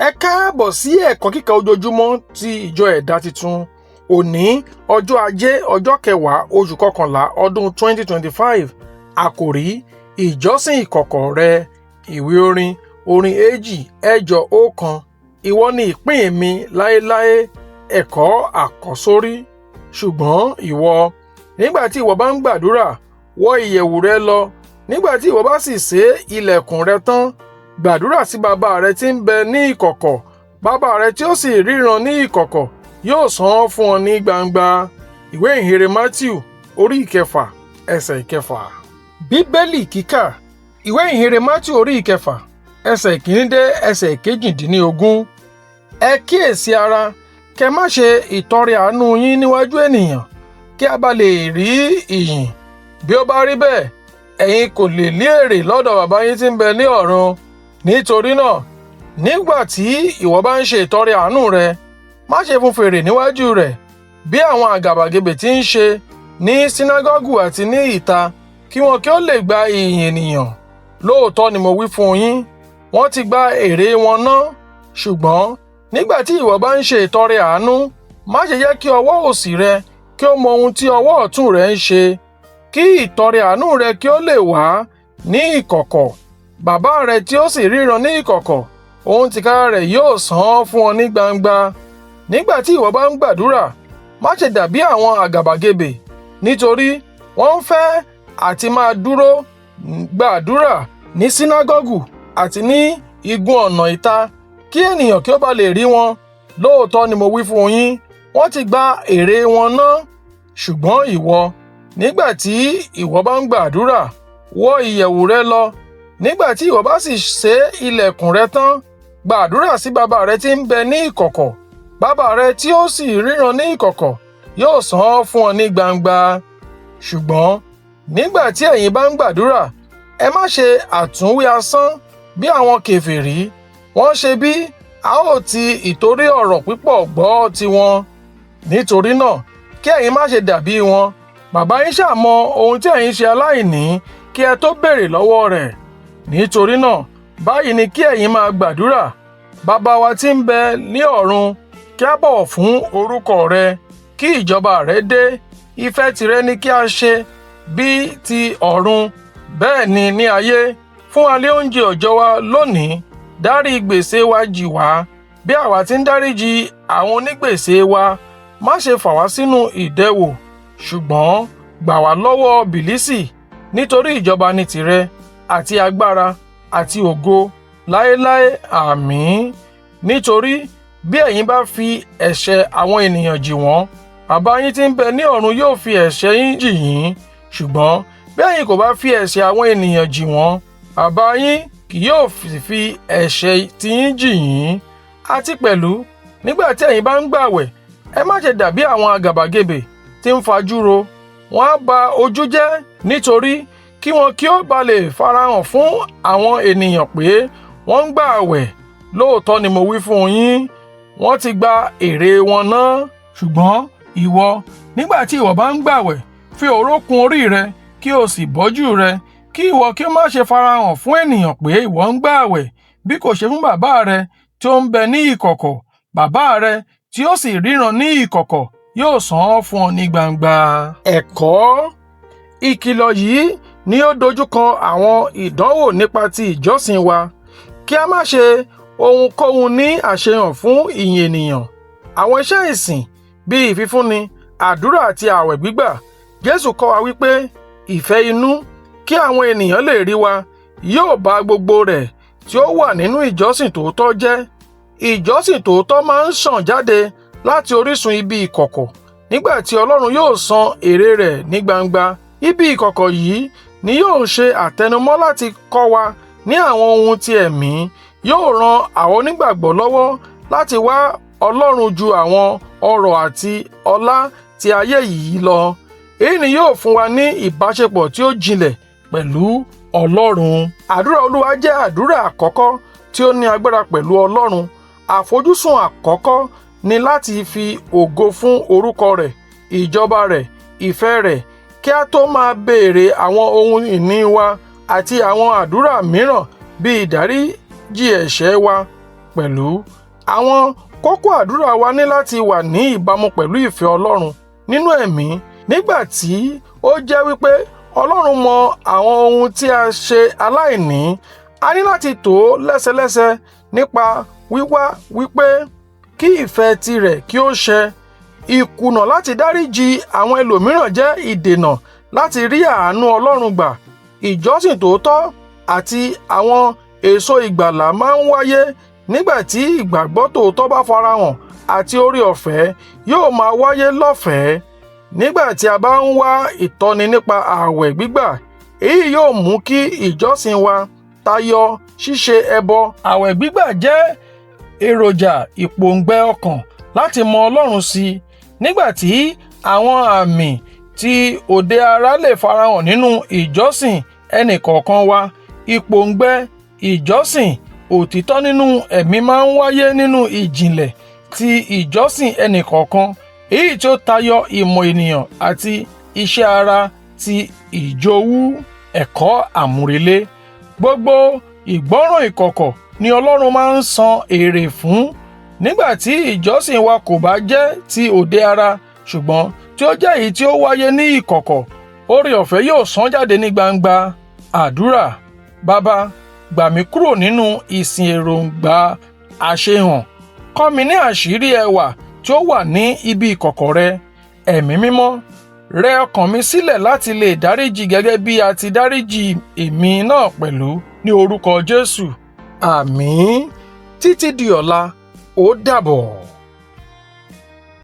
Ẹ káàbọ̀ sí ẹ̀kọ́ kíkà ojoojúmọ́ ti ìjọ ẹ̀dá titun. Òní ọjọ́ ajé ọjọ́ kẹwàá oṣù kọkànlá ọdún 2025. Àkòrí ìjọsìn ìkọ̀kọ̀ rẹ. Ìwé orin 2:8-1. Ìwọ ni ìpín mi láéláé. Ẹ̀kọ́ àkọ́sórí. Ṣùgbọ́n ìwọ, nígbà tí ìwọ bá ń gbàdúrà, wọ iyẹwu rẹ lọ. Nígbà tí ìwọ bá sì sé ilẹkùn rẹ tán, gbàdúrà sí bàbá rẹ tí ń bẹ ní ìkọ̀kọ̀. Bàbá rẹ tí ó sì ríran ní ìkọ̀kọ̀ yóò san án fún ọ ní gbangba. Ìwé ìhìnrere MATIU orí 6 ẹsẹ̀ 6. Bíbélì kíkà. Ìwé ìhìnrere MATIU orí 6 ẹsẹ̀ 1 dé ẹsẹ̀ 18. Ẹ kíyèsí ara, kẹ́ má ṣe ìtọrẹ àánú yín níwájú ènìyàn, kí a bá lè rí ìyìn. Bí ó bá rí bẹ́ẹ̀, ẹ̀yin kò lè ní èrè lọ́dọ̀ bàbá yín tí ń bẹ ní ọ̀run. Nítorí náà, nígbà tí ìwọ bá ń ṣe ìtọrẹ àánú rẹ, má ṣe fún fèrè níwájú rẹ̀, bí àwọn agabagebe tí ń ṣe ní sinagogu àti ní ìta, kí wọn kí ó lè gba ìyìn ènìyàn. Lóòótọ́ ni mo wí fún yín, wọ́n ti gba èrè wọn ná. Ṣùgbọ́n nígbà tí ìwọ bá ń ṣe ìtọrẹ àánú, má ṣe jẹ́ kí ọwọ́ òsì rẹ kí ó mọ ohun tí ọwọ́ ọ̀tún rẹ ń ṣe, kí ìtọrẹ àánú rẹ kí ó lè wá ní ìkọ̀kọ̀. Bàbá rẹ tí ó sì ríran ní ìkọ̀kọ̀, òun tìkára rẹ̀ yóò san án fún ọ ní gbangba. Nígbà tí ìwọ bá ń gbàdúrà, má ṣe dàbí àwọn àgàbàgebè, nítorí wọ́n ń fẹ́ àti máa dúró gbàdúrà ní sinagogu àti ní igun ọ̀nà ìta, kí ènìyàn kí ó bá lè rí wọn. Lóòótọ́ ni mo wí fún yín, wọ́n ti gba èrè wọn ná. Ṣùgbọ́n ìwọ, nígbà tí ìwọ bá ń gbàdúrà, wọ iyẹwu rẹ lọ. Nígbà tí ìwọ bá sì sé ilẹkùn rẹ tán, gbàdúrà sí bàbá rẹ tí ń bẹ ní ìkọ̀kọ̀. Bàbá rẹ tí ó sì ríran ní ìkọ̀kọ̀ yóò san án fún ọ ní gbangba. Ṣùgbọ́n nígbà tí ẹ̀yin bá ń gbàdúrà, ẹ má ṣe àtúnwí asán bí àwọn kèfèrí. Wọ́n ṣe bí a ó ti ìtorí ọ̀rọ̀ pípọ̀ gbọ́ tiwọn. Nítorí náà, kí ẹ̀yin má ṣe dàbí wọn. Bàbá yín ṣá mọ ohun tí ẹ̀yin ṣe aláìní kí ẹ tó béèrè lọ́wọ́ rẹ̀. Nítorí náà, báyìí ni kí ẹ̀yin máa gbàdúrà. Bàbá wa tí ń bẹ ní ọ̀run, kí a bọ̀wọ̀ fún orúkọ rẹ, kí ìjọba rẹ dé. Ìfẹ́ tìrẹ ni kí a ṣe, bí ti ọ̀run, bẹ́ẹ̀ ni ní ayé. Fún wa ní oúnjẹ òòjọ́ wa lónìí. Dárí gbèsè wa jì wá, bí àwa tí ń dáríjì àwọn onígbèsè wa. Má ṣe fà wá sínú ìdẹwò, ṣùgbọ́n gbà wá lọ́wọ́ bìlísì. Nítorí ìjọba ni tìrẹ, àti agbára, àti ògo, láéláé. Àmín. Nítorí bí ẹ̀yin bá fi ẹ̀ṣẹ̀ àwọn ènìyàn jì wọ́n, bàbá yín tí ń bẹ ní ọ̀run yóò fi ẹ̀ṣẹ̀ yín jì yín. Ṣùgbọ́n bí ẹ̀yin kò bá fi ẹ̀ṣẹ̀ àwọn ènìyàn jì wọ́n, bàbá yín kì yóò fi ẹ̀ṣẹ̀ tiyín jì yín. Àti pẹ̀lú, nígbà tí ẹ̀yin bá ń gbààwẹ̀, ẹ má ṣe dàbí àwọn àgàbàgebè tí ń fajúro. Wọ́n á ba ojú jẹ́, nítorí kí wọn kí ó ba lè farahàn fún àwọn ènìyàn pé wọ́n ń gbààwẹ̀. Lóòótọ́ ni mo wí fún yín, wọ́n ti gba èrè wọn ná. Ṣùgbọ́n ìwọ, nígbà tí ìwọ bá ń gbààwẹ̀, fi òróró kun orí rẹ, kí o sì bọ́jú rẹ, kí ìwọ kí ó má ṣe farahàn fún ènìyàn pé ìwọ ń gbààwẹ̀, bí kò ṣe fún bàbá rẹ tí ó ń bẹ ní ìkọ̀kọ̀. Bàbá rẹ tí ó sì ríran ní ìkọ̀kọ̀ yóò san án fún ọ ní gbangba. Ẹ̀kọ́. Ìkìlọ̀ yìí ni ó dojúkọ àwọn ìdánwò nípa ti ìjọsìn wa. Kí a má ṣe ohunkóhun ní àṣehàn fún ìyìn ènìyàn. Àwọn iṣẹ́ ìsìn bíi ìfifúnni, àdúrà àti ààwẹ̀ gbígbà. Jésù kọ́ wa wípé ìfẹ́ inú, kí àwọn ènìyàn lè rí wa, yóò bá gbogbo rẹ̀ tí ó wà nínú ìjọsìn tòótọ́ jẹ́. Ìjọsìn tòótọ́ máa ń ṣàn jáde láti orísun ibi ìkọ̀kọ̀, nígbà tí Ọlọ́run yóò san èrè rẹ̀ ní gbangba. Ibi ìkọ̀kọ̀ yìí ni yóò ṣe àtẹnumọ́ láti kọ́ wa ní àwọn ohun ti ẹ̀mí. Yóò ran àwọn onígbàgbọ́ lọ́wọ́ láti wá Ọlọ́run ju àwọn ọrọ̀ àti ọlá ti ayé yìí lọ. Èyí ni yóò fún wa ní ìbáṣepọ̀ tí ó jinlẹ̀ pẹ̀lú Ọlọ́run. Àdúrà Olúwa jẹ́ àdúrà àkọ́kọ́ tí ó ní agbára pẹ̀lú Ọlọ́run. Àfojúsùn àkọ́kọ́ ni láti fi ògo fún orúkọ rẹ̀, ìjọba rẹ̀, ìfẹ́ rẹ̀, kí a tó máa béèrè àwọn ohun ìní wa àti àwọn àdúrà mìíràn bíi ìdáríjì ẹ̀ṣẹ̀ wa. pẹ̀lú. Àwọn kókó àdúrà wa ní láti wà ní ìbámu pẹ̀lú ìfẹ́ Ọlọ́run nínú ẹ̀mí. Nígbà tí ó jẹ́ wípé Ọlọ́run mọ àwọn ohun tí a ṣe aláìní, a ní láti tò ó lẹ́sẹlẹ́sẹ nípa wíwá wípé kí ìfẹ́ tirẹ̀ kí ó ṣẹ. Ìkùnà láti dáríjì àwọn ẹlòmíràn jẹ́ ìdènà láti rí àánú Ọlọ́run gbà. Ìjọsìn tòótọ́ àti àwọn èso ìgbàlà máa ń wáyé nígbà tí ìgbàgbọ́ tòótọ́ bá farahàn àti oore ọ̀fẹ́ yóò máa wáyé lọ́fẹ̀ẹ́. Nígbà tí a bá ń wá ìtọ́ni nípa ààwẹ̀ gbígbà, èyí yóò mú kí ìjọsìn wa tayọ ṣíṣe ẹbọ. Ààwẹ̀ gbígbà jẹ́ èròjà ìpòǹgbẹ ọkàn láti mọ Ọlọ́run sí i. Nígbà tí àwọn àmì tí òde ara lè farahàn nínú ìjọsìn ẹnìkọ̀ọ̀kan wa, ìpòǹgbẹ ìjọsìn òtítọ́ nínú ẹ̀mí máa ń wáyé nínú ìjìnlẹ̀ ti ìjọsìn ẹnìkọ̀ọ̀kan, èyí tí ó tayọ ìmọ̀ ènìyàn àti iṣẹ́ ara ti ìjowú. Ẹ̀kọ́ àmúrelé. Gbogbo ìgbọ́ràn ìkọ̀kọ̀ ni Ọlọ́run máa ń san èrè fún. Nígbà tí ìjọsìn wa kò bá jẹ́ ti òde ara, ṣùgbọ́n tí ó jẹ́ èyí tí ó wáyé ní ìkọ̀kọ̀, oore ọ̀fẹ́ yóò sán jáde ní gbangba. Àdúrà. Baba, gbà mí kúrò nínú ìsìn èròǹgbà àṣehàn. Kọ́ mi ní àṣírí ẹwà tí ó wà ní ibi ìkọ̀kọ̀ rẹ. Ẹ̀mí mímọ́, rẹ ọkàn mi sílẹ̀ láti lè dáríjì gẹ́gẹ́ bí a ti dáríjì èmi náà pẹ̀lú, ní orúkọ Jésù. Àmín. Títí di ọ̀la, ó dàbọ̀.